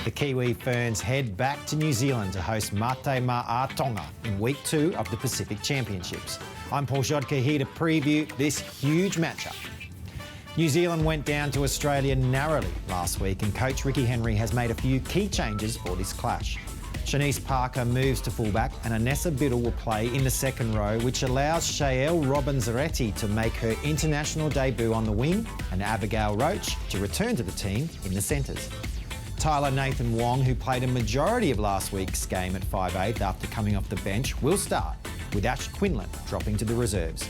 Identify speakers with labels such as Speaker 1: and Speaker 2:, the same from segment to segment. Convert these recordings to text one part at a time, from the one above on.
Speaker 1: The Kiwi Ferns head back to New Zealand to host Mate Ma'a Tonga in Week 2 of the Pacific Championships. I'm Paul Grzadka here to preview this huge matchup. New Zealand went down to Australia narrowly last week, and coach Ricky Henry has made a few key changes for this clash. Shanice Parker moves to fullback and Anessa Biddle will play in the second row, which allows Shael Robinzaretti to make her international debut on the wing and Abigail Roach to return to the team in the centres. Tyler Nathan Wong, who played a majority of last week's game at 5'8" after coming off the bench, will start, with Ash Quinlan dropping to the reserves.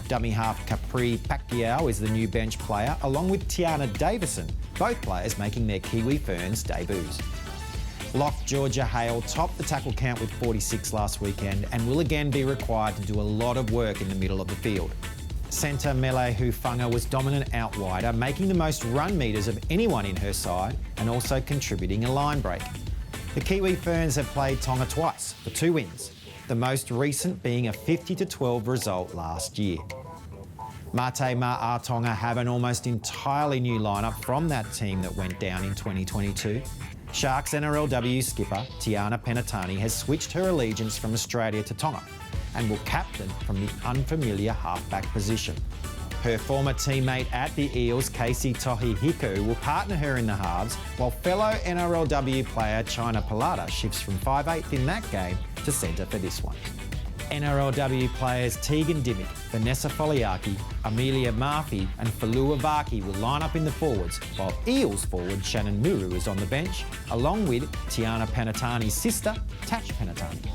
Speaker 1: Dummy half Capri Pacquiao is the new bench player, along with Tiana Davison, both players making their Kiwi Ferns debuts. Lock Georgia Hale topped the tackle count with 46 last weekend and will again be required to do a lot of work in the middle of the field. Centre Mele Hufanga was dominant out wider, making the most run metres of anyone in her side and also contributing a line break. The Kiwi Ferns have played Tonga twice for 2 wins, the most recent being a 50-12 result last year. Mate Ma'a Tonga have an almost entirely new lineup from that team that went down in 2022. Sharks NRLW skipper Tiana Penatani has switched her allegiance from Australia to Tonga and will captain from the unfamiliar halfback position. Her former teammate at the Eels, Casey Tohihiku, will partner her in the halves, while fellow NRLW player China Palata shifts from 5'8" in that game to centre for this one. NRLW players Tegan Dimmick, Vanessa Foliaki, Amelia Murphy and Falua Vaki will line up in the forwards, while Eels forward Shannon Muru is on the bench, along with Tiana Penatani's sister, Tash Penatani.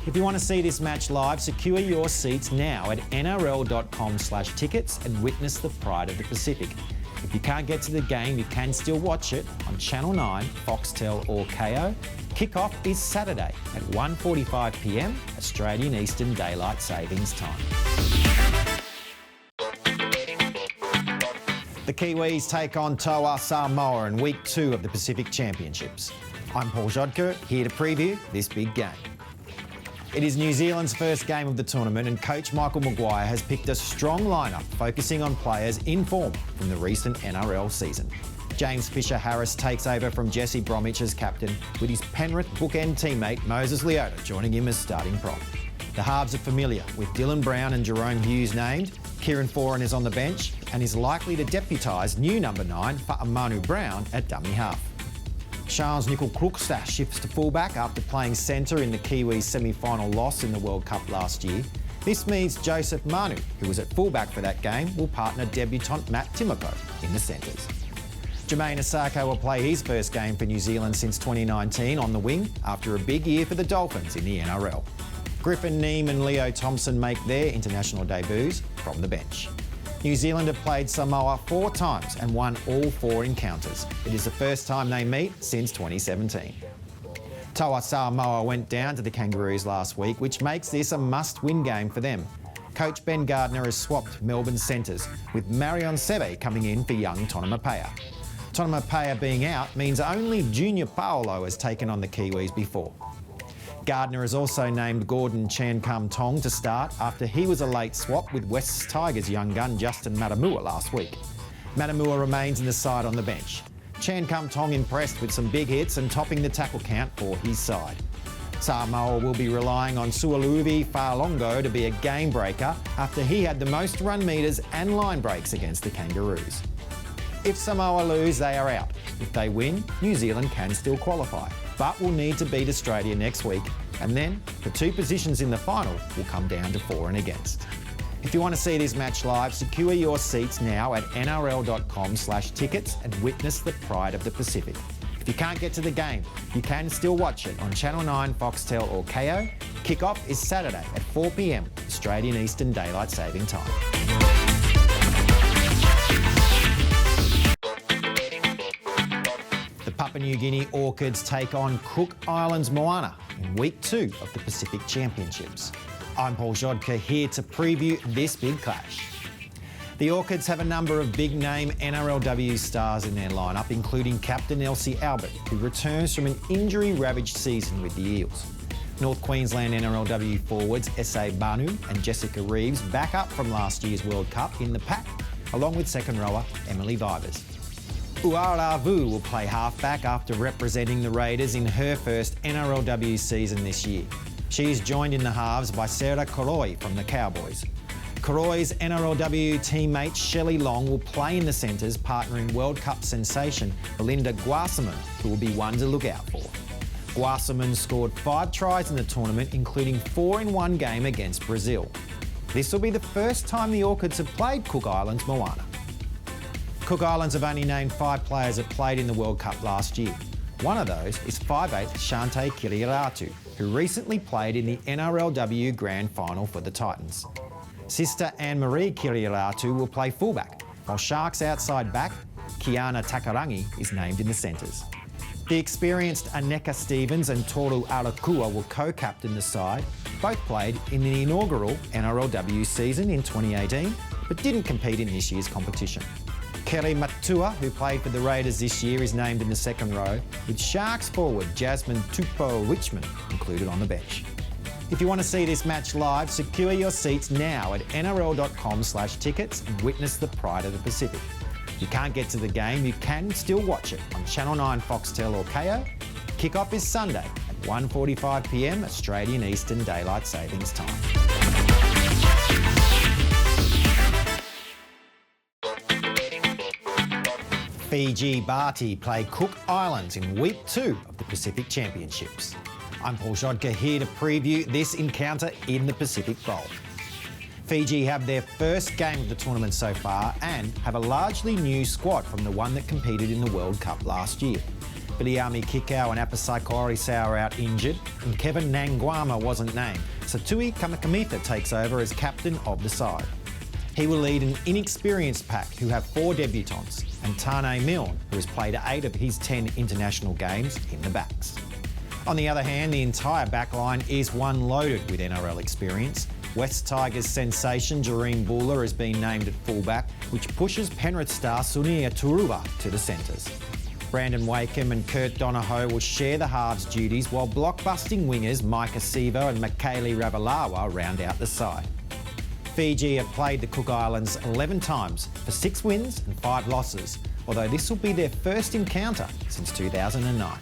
Speaker 1: If you want to see this match live, secure your seats now at nrl.com/tickets and witness the pride of the Pacific. If you can't get to the game, you can still watch it on Channel 9, Foxtel or KO. Kick-off is Saturday at 1:45 p.m. Australian Eastern Daylight Savings Time. The Kiwis take on Toa Samoa in Week 2 of the Pacific Championships. I'm Paul Grzadka, here to preview this big game. It is New Zealand's first game of the tournament, and coach Michael Maguire has picked a strong lineup focusing on players in form from the recent NRL season. James Fisher-Harris takes over from Jesse Bromwich as captain, with his Penrith bookend teammate Moses Leota joining him as starting prop. The halves are familiar, with Dylan Brown and Jerome Hughes named. Kieran Foran is on the bench and is likely to deputise new number 9 for Amanu Brown at dummy half. Charles Nicol-Krukstad shifts to fullback after playing centre in the Kiwis' semi-final loss in the World Cup last year. This means Joseph Manu, who was at fullback for that game, will partner debutant Matt Timoko in the centres. Jermaine Asako will play his first game for New Zealand since 2019 on the wing after a big year for the Dolphins in the NRL. Griffin Neame and Leo Thompson make their international debuts from the bench. New Zealand have played Samoa 4 times and won all 4 encounters. It is the first time they meet since 2017. Toa Samoa went down to the Kangaroos last week, which makes this a must-win game for them. Coach Ben Gardner has swapped Melbourne centres, with Marion Seve coming in for young Tonomapea. Tonomapea being out means only Junior Paolo has taken on the Kiwis before. Gardner has also named Gordon Chan Kum Tong to start after he was a late swap with West Tigers young gun Justin Matamua last week. Matamua remains in the side on the bench. Chan Kum Tong impressed with some big hits and topping the tackle count for his side. Samoa will be relying on Sualuvi Fa'alongo to be a game breaker after he had the most run metres and line breaks against the Kangaroos. If Samoa lose, they are out. If they win, New Zealand can still qualify, but will need to beat Australia next week, and then the 2 positions in the final will come down to for and against. If you want to see this match live, secure your seats now at nrl.com/tickets and witness the pride of the Pacific. If you can't get to the game, you can still watch it on Channel 9, Foxtel or KO. Kick-off is Saturday at 4 p.m. Australian Eastern Daylight Saving Time. The Papua New Guinea Orchids take on Cook Islands Moana in Week 2 of the Pacific Championships. I'm Paul Grzadka, here to preview this big clash. The Orchids have a number of big-name NRLW stars in their lineup, including captain Elsie Albert, who returns from an injury-ravaged season with the Eels. North Queensland NRLW forwards S.A. Banu and Jessica Reeves back up from last year's World Cup in the pack, along with second rower Emily Vibers. Uaravu will play halfback after representing the Raiders in her first NRLW season this year. She is joined in the halves by Sarah Koroi from the Cowboys. Koroi's NRLW teammate Shelley Long will play in the centres, partnering World Cup sensation Belinda Guasaman, who will be one to look out for. Guasaman scored 5 tries in the tournament, including 4 in one game against Brazil. This will be the first time the Orchids have played Cook Islands Moana. Cook Islands have only named 5 players that played in the World Cup last year. One of those is 5'8" Shante Kiriaratu, who recently played in the NRLW Grand Final for the Titans. Sister Anne-Marie Kiriaratu will play fullback, while Sharks outside back, Kiana Takarangi, is named in the centres. The experienced Aneka Stevens and Toru Arakua will co-captain the side. Both played in the inaugural NRLW season in 2018, but didn't compete in this year's competition. Kerry Matua, who played for the Raiders this year, is named in the second row, with Sharks forward Jasmine Tupou-Richmond included on the bench. If you want to see this match live, secure your seats now at nrl.com/tickets and witness the pride of the Pacific. If you can't get to the game, you can still watch it on Channel 9 Foxtel or KO. Kick-off is Sunday at 1:45 p.m. Australian Eastern Daylight Savings Time. Fiji Bati play Cook Islands in Week 2 of the Pacific Championships. I'm Paul Grzadka here to preview this encounter in the Pacific Bowl. Fiji have their first game of the tournament so far and have a largely new squad from the one that competed in the World Cup last year. Biliami Kikau and Apasai Korisau are out injured, and Kevin Nangwama wasn't named, so Tui Kamakamitha takes over as captain of the side. He will lead an inexperienced pack who have 4 debutants, and Tane Milne, who has played 8 of his 10 international games, in the backs. On the other hand, the entire backline is one loaded with NRL experience. West Tigers sensation Jareen Buller has been named at fullback, which pushes Penrith star Sunia Turuva to the centres. Brandon Wakeham and Kurt Donohoe will share the halves duties, while blockbusting wingers Micah Sivo and Michaeli Ravalawa round out the side. Fiji have played the Cook Islands 11 times for 6 wins and 5 losses, although this will be their first encounter since 2009.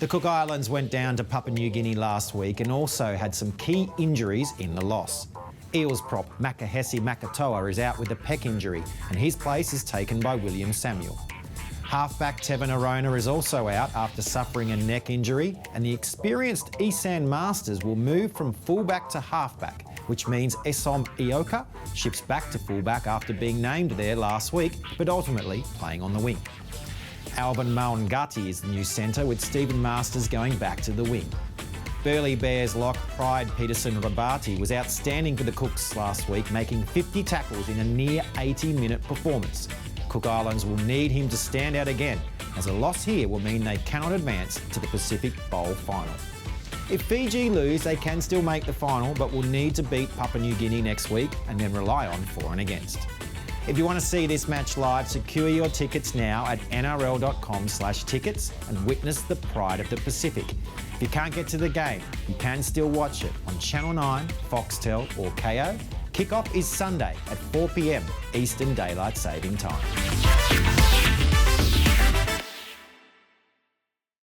Speaker 1: The Cook Islands went down to Papua New Guinea last week and also had some key injuries in the loss. Eels prop Makahesi Makatoa is out with a pec injury, and his place is taken by William Samuel. Halfback Tevin Arona is also out after suffering a neck injury, and the experienced Isan Masters will move from fullback to halfback, which means Esom Ioka shifts back to fullback after being named there last week, but ultimately playing on the wing. Alvin Maungati is the new centre, with Stephen Masters going back to the wing. Burleigh Bears lock Pride Peterson Rabati was outstanding for the Cooks last week, making 50 tackles in a near 80-minute performance. Cook Islands will need him to stand out again, as a loss here will mean they cannot advance to the Pacific Bowl final. If Fiji lose, they can still make the final, but will need to beat Papua New Guinea next week and then rely on for and against. If you want to see this match live, secure your tickets now at nrl.com/tickets and witness the pride of the Pacific. If you can't get to the game, you can still watch it on Channel 9, Foxtel or KO. Kick-off is Sunday at 4 p.m. Eastern Daylight Saving Time.